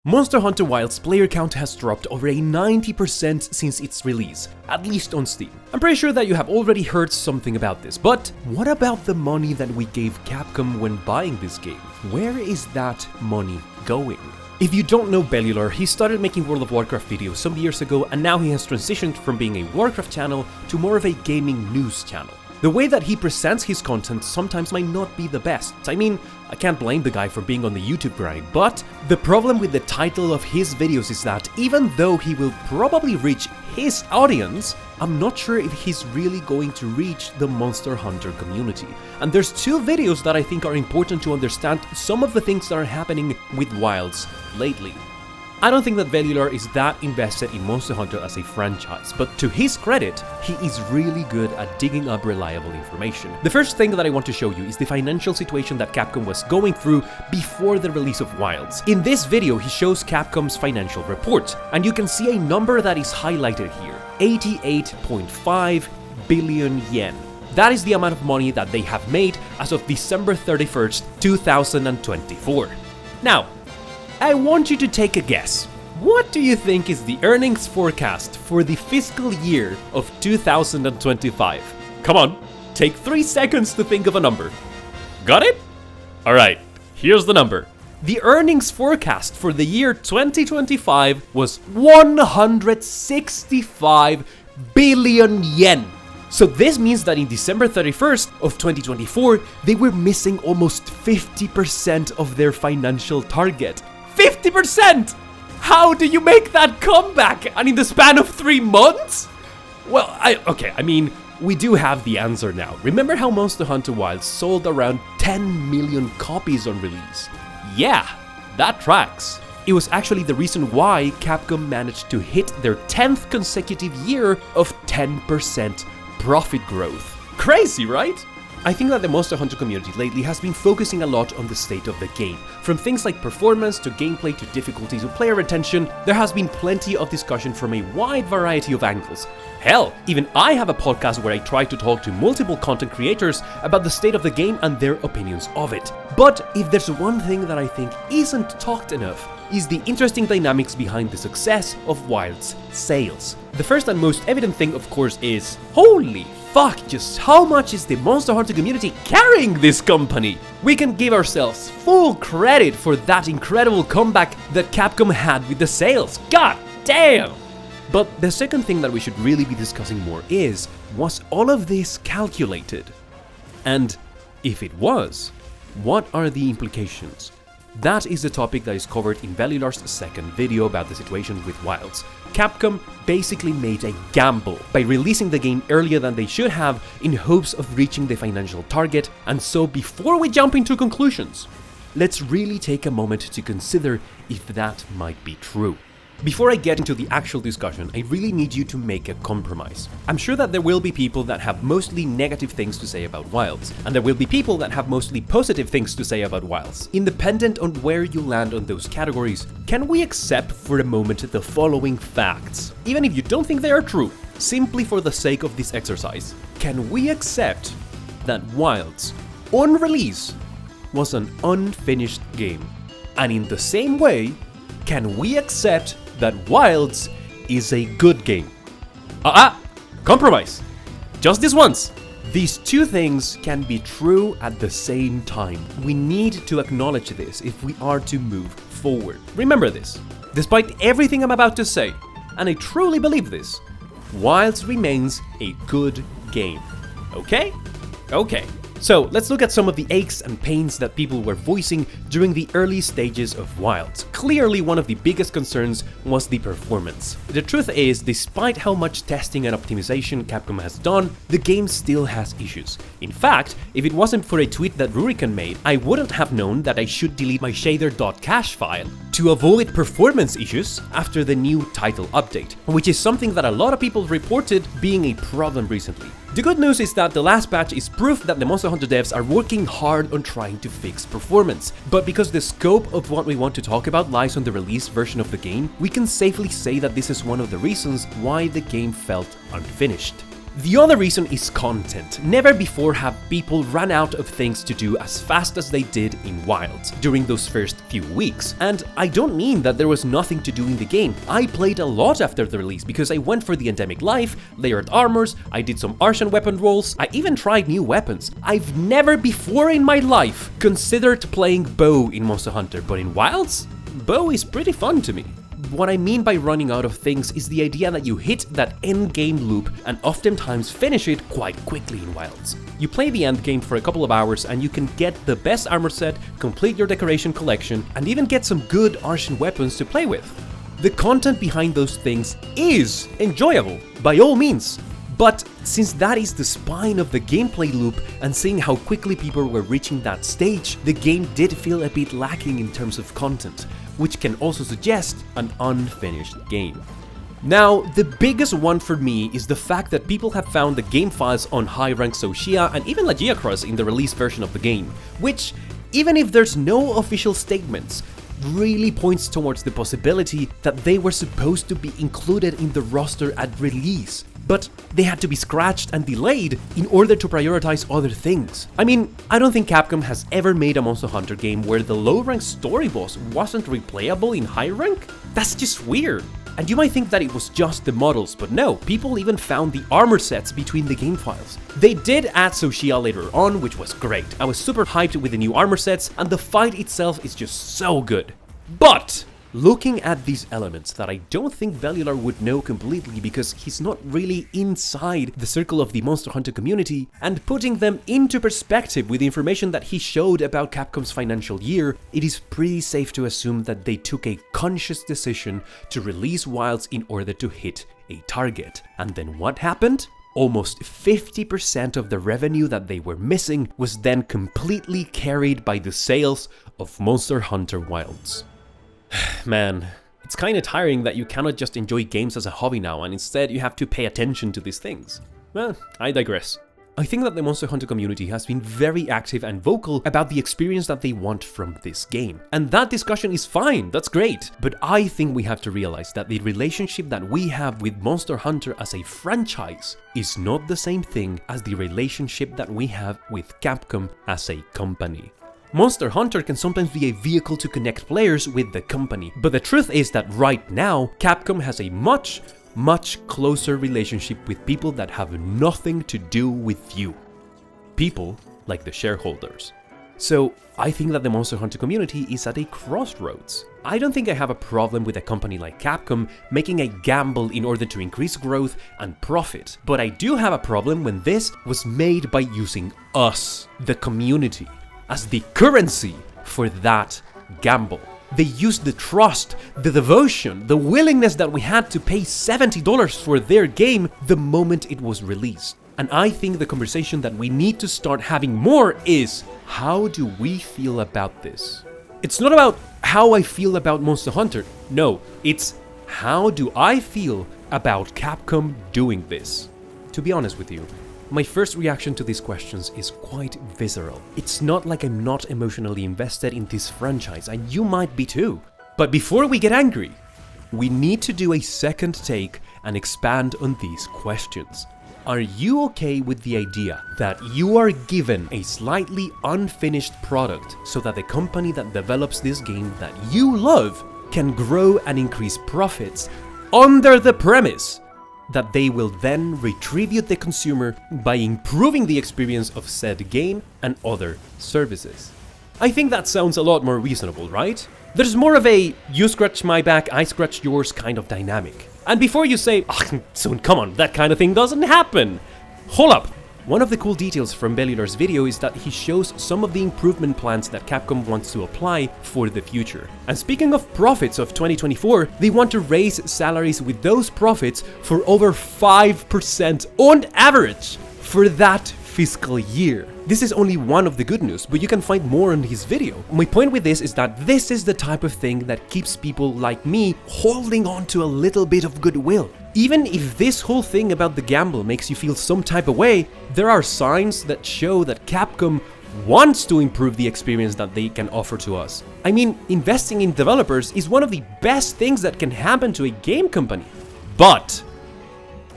Monster Hunter Wilds player count has dropped over a 90% since its release, at least on Steam. I'm pretty sure that you have already heard something about this, but what about the money that we gave Capcom when buying this game? Where is that money going? If you don't know Bellular, he started making World of Warcraft videos some years ago, and now he has transitioned from being a Warcraft channel to more of a gaming news channel. The way that he presents his content sometimes might not be the best. I mean, I can't blame the guy for being on the YouTube grind, but the problem with the title of his videos is that even though he will probably reach his audience, I'm not sure if he's really going to reach the Monster Hunter community. And there's two videos that I think are important to understand some of the things that are happening with Wilds lately. I don't think that Bellular is that invested in Monster Hunter as a franchise, but to his credit, he is really good at digging up reliable information. The first thing that I want to show you is the financial situation that Capcom was going through before the release of Wilds. In this video, he shows Capcom's financial report, and you can see a number that is highlighted here, 88.5 billion yen. That is the amount of money that they have made as of December 31st, 2024. Now, I want you to take a guess. What do you think is the earnings forecast for the fiscal year of 2025? Come on, take 3 seconds to think of a number. Got it? Alright, here's the number. The earnings forecast for the year 2025 was 165 billion yen. So this means that in December 31st of 2024, they were missing almost 50% of their financial target. 50%! How do you make that comeback? And in the span of 3 months? Well, I mean, we do have the answer now. Remember how Monster Hunter Wilds sold around 10 million copies on release? Yeah, that tracks. It was actually the reason why Capcom managed to hit their 10th consecutive year of 10% profit growth. Crazy, right? I think that the Monster Hunter community lately has been focusing a lot on the state of the game. From things like performance to gameplay to difficulty to player retention, there has been plenty of discussion from a wide variety of angles. Hell, even I have a podcast where I try to talk to multiple content creators about the state of the game and their opinions of it. But if there's one thing that I think isn't talked enough, is the interesting dynamics behind the success of Wilds' sales. The first and most evident thing, of course, is holy fuck, just how much is the Monster Hunter community carrying this company? We can give ourselves full credit for that incredible comeback that Capcom had with the sales. God damn! But the second thing that we should really be discussing more is, was all of this calculated? And if it was, what are the implications? That is the topic that is covered in Bellular's second video about the situation with Wilds. Capcom basically made a gamble by releasing the game earlier than they should have in hopes of reaching the financial target, and so before we jump into conclusions, let's really take a moment to consider if that might be true. Before I get into the actual discussion, I really need you to make a compromise. I'm sure that there will be people that have mostly negative things to say about Wilds, and there will be people that have mostly positive things to say about Wilds. Independent on where you land on those categories, can we accept for a moment the following facts? Even if you don't think they are true, simply for the sake of this exercise, can we accept that Wilds, on release, was an unfinished game? And in the same way, can we accept that Wilds is a good game? Compromise! Just this once! These two things can be true at the same time. We need to acknowledge this if we are to move forward. Remember this, despite everything I'm about to say, and I truly believe this, Wilds remains a good game. Okay? Okay. So let's look at some of the aches and pains that people were voicing during the early stages of Wilds. Clearly one of the biggest concerns was the performance. The truth is, despite how much testing and optimization Capcom has done, the game still has issues. In fact, if it wasn't for a tweet that Rurikan made, I wouldn't have known that I should delete my shader.cache file to avoid performance issues after the new title update, which is something that a lot of people reported being a problem recently. The good news is that the last patch is proof that the Monster Hunter devs are working hard on trying to fix performance, but because the scope of what we want to talk about lies on the released version of the game, we can safely say that this is one of the reasons why the game felt unfinished. The other reason is content. Never before have people run out of things to do as fast as they did in Wilds during those first few weeks. And I don't mean that there was nothing to do in the game. I played a lot after the release because I went for the endemic life, layered armors, I did some artisan weapon rolls, I even tried new weapons. I've never before in my life considered playing bow in Monster Hunter, but in Wilds, bow is pretty fun to me. What I mean by running out of things is the idea that you hit that end-game loop and oftentimes finish it quite quickly in Wilds. You play the endgame for a couple of hours and you can get the best armor set, complete your decoration collection, and even get some good artisan weapons to play with. The content behind those things is enjoyable, by all means. But since that is the spine of the gameplay loop, and seeing how quickly people were reaching that stage, the game did feel a bit lacking in terms of content, which can also suggest an unfinished game. Now, the biggest one for me is the fact that people have found the game files on high-ranked Soshia and even Lagiacross in the release version of the game, which, even if there's no official statements, really points towards the possibility that they were supposed to be included in the roster at release, but they had to be scratched and delayed in order to prioritize other things. I mean, I don't think Capcom has ever made a Monster Hunter game where the low-rank story boss wasn't replayable in high rank. That's just weird. And you might think that it was just the models, but no, people even found the armor sets between the game files. They did add Soshia later on, which was great. I was super hyped with the new armor sets, and the fight itself is just so good. But looking at these elements that I don't think Velular would know completely because he's not really inside the circle of the Monster Hunter community, and putting them into perspective with the information that he showed about Capcom's financial year, it is pretty safe to assume that they took a conscious decision to release Wilds in order to hit a target. And then what happened? Almost 50% of the revenue that they were missing was then completely carried by the sales of Monster Hunter Wilds. Man, it's kinda tiring that you cannot just enjoy games as a hobby now, and instead you have to pay attention to these things. Well, I digress. I think that the Monster Hunter community has been very active and vocal about the experience that they want from this game. And that discussion is fine, that's great. But I think we have to realize that the relationship that we have with Monster Hunter as a franchise is not the same thing as the relationship that we have with Capcom as a company. Monster Hunter can sometimes be a vehicle to connect players with the company, but the truth is that right now, Capcom has a much closer relationship with people that have nothing to do with you. People like the shareholders. So I think that the Monster Hunter community is at a crossroads. I don't think I have a problem with a company like Capcom making a gamble in order to increase growth and profit, but I do have a problem when this was made by using us, the community, as the currency for that gamble. They used the trust, the devotion, the willingness that we had to pay $70 for their game the moment it was released. And I think the conversation that we need to start having more is, how do we feel about this? It's not about how I feel about Monster Hunter. No, it's how do I feel about Capcom doing this? To be honest with you, my first reaction to these questions is quite visceral. It's not like I'm not emotionally invested in this franchise, and you might be too. But before we get angry, we need to do a second take and expand on these questions. Are you okay with the idea that you are given a slightly unfinished product so that the company that develops this game that you love can grow and increase profits under the premise that they will then retribute the consumer by improving the experience of said game and other services? I think that sounds a lot more reasonable, right? There's more of a you scratch my back, I scratch yours kind of dynamic. And before you say, oh, soon, come on, that kind of thing doesn't happen. Hold up. One of the cool details from Velular's video is that he shows some of the improvement plans that Capcom wants to apply for the future. And speaking of profits of 2024, they want to raise salaries with those profits for over 5% on average for that fiscal year. This is only one of the good news, but you can find more in his video. My point with this is that this is the type of thing that keeps people like me holding on to a little bit of goodwill. Even if this whole thing about the gamble makes you feel some type of way, there are signs that show that Capcom wants to improve the experience that they can offer to us. I mean, investing in developers is one of the best things that can happen to a game company. But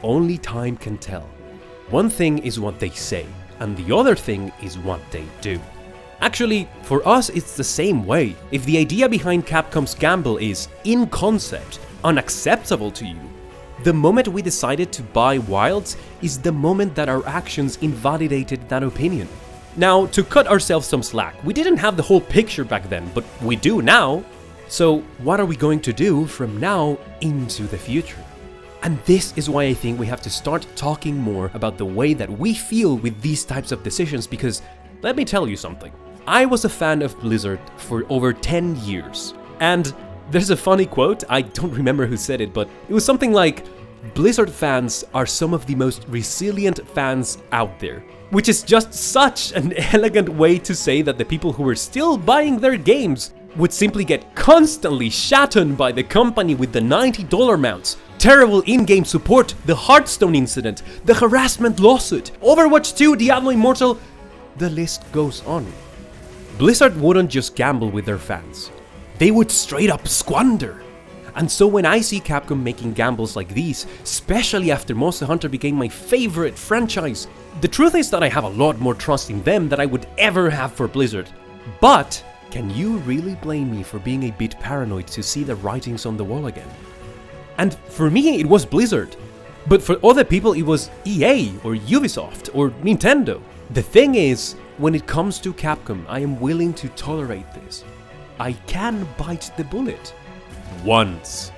only time can tell. One thing is what they say, and the other thing is what they do. Actually, for us it's the same way. If the idea behind Capcom's gamble is, in concept, unacceptable to you, the moment we decided to buy Wilds is the moment that our actions invalidated that opinion. Now, to cut ourselves some slack, we didn't have the whole picture back then, but we do now. So what are we going to do from now into the future? And this is why I think we have to start talking more about the way that we feel with these types of decisions, because let me tell you something. I was a fan of Blizzard for over 10 years. And there's a funny quote, I don't remember who said it, but it was something like, Blizzard fans are some of the most resilient fans out there. Which is just such an elegant way to say that the people who were still buying their games would simply get constantly shat on by the company with the $90 mounts, terrible in-game support, the Hearthstone incident, the harassment lawsuit, Overwatch 2, Diablo Immortal, the list goes on. Blizzard wouldn't just gamble with their fans, they would straight up squander. And so when I see Capcom making gambles like these, especially after Monster Hunter became my favorite franchise, the truth is that I have a lot more trust in them than I would ever have for Blizzard. But can you really blame me for being a bit paranoid to see the writings on the wall again? And for me, it was Blizzard. But for other people, it was EA or Ubisoft or Nintendo. The thing is, when it comes to Capcom, I am willing to tolerate this. I can bite the bullet. Once.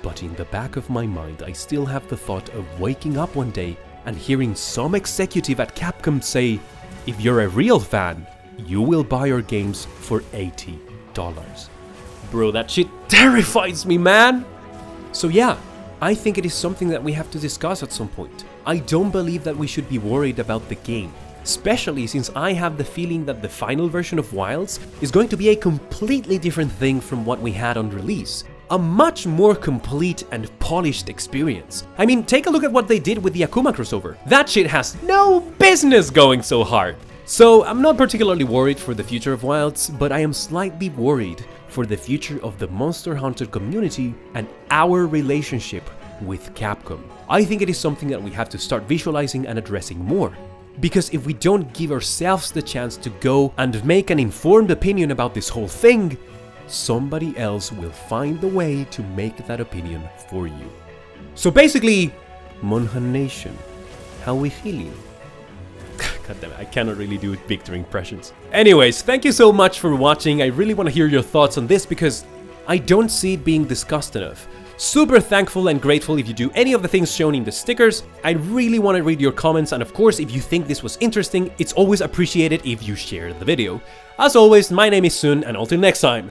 But in the back of my mind, I still have the thought of waking up one day and hearing some executive at Capcom say, if you're a real fan, you will buy your games for $80. Bro, that shit terrifies me, man! So yeah, I think it is something that we have to discuss at some point. I don't believe that we should be worried about the game, especially since I have the feeling that the final version of Wilds is going to be a completely different thing from what we had on release. A much more complete and polished experience. I mean, take a look at what they did with the Akuma crossover. That shit has no business going so hard. So I'm not particularly worried for the future of Wilds, but I am slightly worried for the future of the Monster Hunter community and our relationship with Capcom. I think it is something that we have to start visualizing and addressing more. Because if we don't give ourselves the chance to go and make an informed opinion about this whole thing, somebody else will find the way to make that opinion for you. So basically, Monhan Nation, how we feeling? God damn it, I cannot really do Victor impressions. Anyways, thank you so much for watching. I really want to hear your thoughts on this because I don't see it being discussed enough. Super thankful and grateful if you do any of the things shown in the stickers. I really want to read your comments, and of course, if you think this was interesting, it's always appreciated if you share the video. As always, my name is Sun, and until next time,